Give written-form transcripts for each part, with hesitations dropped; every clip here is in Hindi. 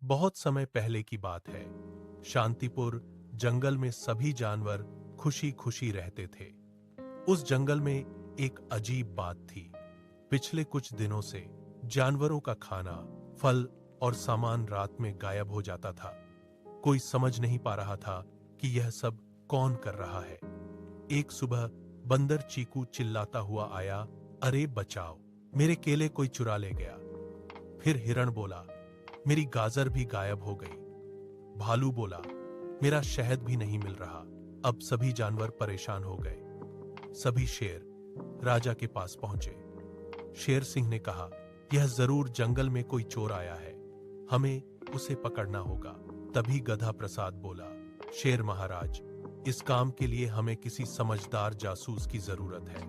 बहुत समय पहले की बात है। शांतिपुर जंगल में सभी जानवर खुशी खुशी रहते थे। उस जंगल में एक अजीब बात थी। पिछले कुछ दिनों से जानवरों का खाना, फल और सामान रात में गायब हो जाता था। कोई समझ नहीं पा रहा था कि यह सब कौन कर रहा है। एक सुबह बंदर चीकू चिल्लाता हुआ आया, अरे बचाओ, मेरे केले कोई चुरा ले गया। फिर हिरण बोला, मेरी गाजर भी गायब हो गई। भालू बोला, मेरा शहद भी नहीं मिल रहा। अब सभी जानवर परेशान हो गए। सभी शेर राजा के पास पहुंचे। शेर सिंह ने कहा, यह जरूर जंगल में कोई चोर आया है, हमें उसे पकड़ना होगा। तभी गधा प्रसाद बोला, शेर महाराज, इस काम के लिए हमें किसी समझदार जासूस की जरूरत है।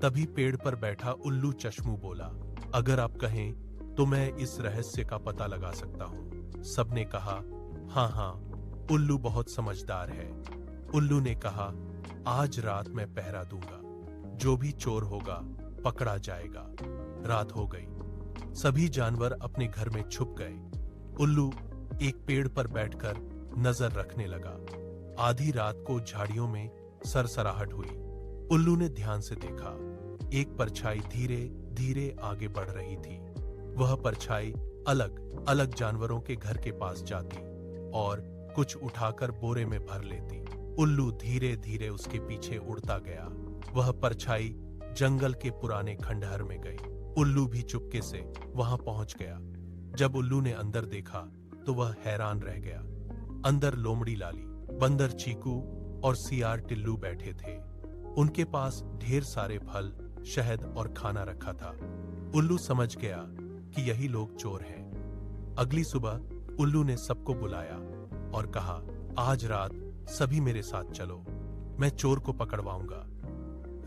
तभी पेड़ पर बैठा उल्लू चश्मू बोला, अगर आप कहें तो मैं इस रहस्य का पता लगा सकता हूं। सबने कहा, हाँ हाँ, उल्लू बहुत समझदार है। उल्लू ने कहा, आज रात मैं पहरा दूंगा, जो भी चोर होगा पकड़ा जाएगा। रात हो गई। सभी जानवर अपने घर में छुप गए। उल्लू एक पेड़ पर बैठकर नजर रखने लगा। आधी रात को झाड़ियों में सरसराहट हुई। उल्लू ने ध्यान से देखा। एक परछाई धीरे धीरे आगे बढ़ रही थी। वह परछाई अलग अलग जानवरों के घर के पास जाती और कुछ उठाकर बोरे में भर लेती। उल्लू धीरे धीरे उसके पीछे उड़ता गया। वह परछाई जंगल के पुराने खंडहर में गई। उल्लू भी चुपके से वहां पहुंच गया। जब उल्लू ने अंदर देखा तो वह हैरान रह गया। अंदर लोमड़ी लाली, बंदर चीकू और सियार टिल्लू बैठे थे। उनके पास ढेर सारे फल, शहद और खाना रखा था। उल्लू समझ गया कि यही लोग चोर हैं। अगली सुबह उल्लू ने सबको बुलाया और कहा, आज रात सभी मेरे साथ चलो, मैं चोर को पकड़वाऊंगा।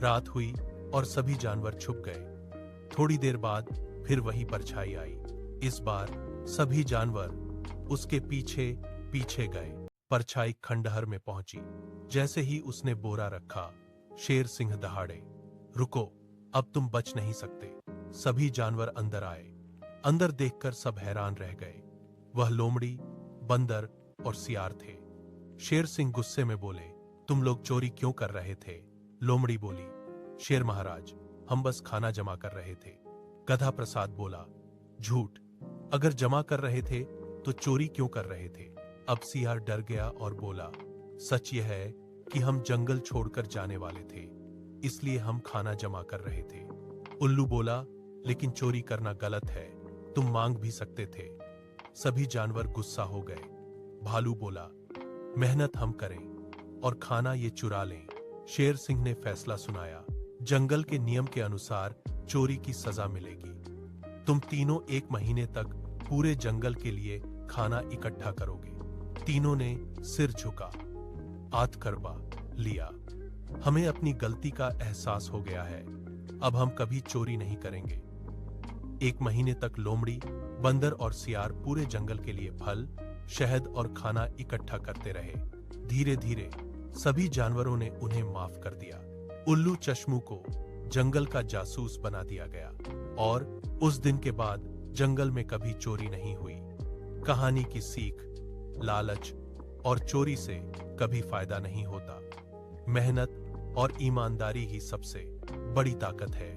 रात हुई और सभी जानवर छुप गए। थोड़ी देर बाद फिर वही परछाई आई। इस बार सभी जानवर उसके पीछे पीछे गए। परछाई खंडहर में पहुंची। जैसे ही उसने बोरा रखा, शेर सिंह दहाड़े, रुको, अब तुम बच नहीं सकते। सभी जानवर अंदर आए। अंदर देखकर सब हैरान रह गए। वह लोमड़ी, बंदर और सियार थे। शेर सिंह गुस्से में बोले, तुम लोग चोरी क्यों कर रहे थे? लोमड़ी बोली, शेर महाराज, हम बस खाना जमा कर रहे थे। गधा प्रसाद बोला, झूठ, अगर जमा कर रहे थे तो चोरी क्यों कर रहे थे? अब सियार डर गया और बोला, सच यह है कि हम जंगल छोड़कर जाने वाले थे, इसलिए हम खाना जमा कर रहे थे। उल्लू बोला, लेकिन चोरी करना गलत है, तुम मांग भी सकते थे। सभी जानवर गुस्सा हो गए। भालू बोला, मेहनत हम करें और खाना ये चुरा लें। शेर सिंह ने फैसला सुनाया, जंगल के नियम के अनुसार चोरी की सजा मिलेगी। तुम तीनों 1 महीने तक पूरे जंगल के लिए खाना इकट्ठा करोगे। तीनों ने सिर झुका, आत्करबा लिया। हमें अपनी गलती का एहसास हो गया है, अब हम कभी चोरी नहीं करेंगे। 1 महीने तक लोमड़ी, बंदर और सियार पूरे जंगल के लिए फल, शहद और खाना इकट्ठा करते रहे। धीरे धीरे सभी जानवरों ने उन्हें माफ कर दिया। उल्लू चश्मू को जंगल का जासूस बना दिया गया और उस दिन के बाद जंगल में कभी चोरी नहीं हुई। कहानी की सीख, लालच और चोरी से कभी फायदा नहीं होता। मेहनत और ईमानदारी ही सबसे बड़ी ताकत है।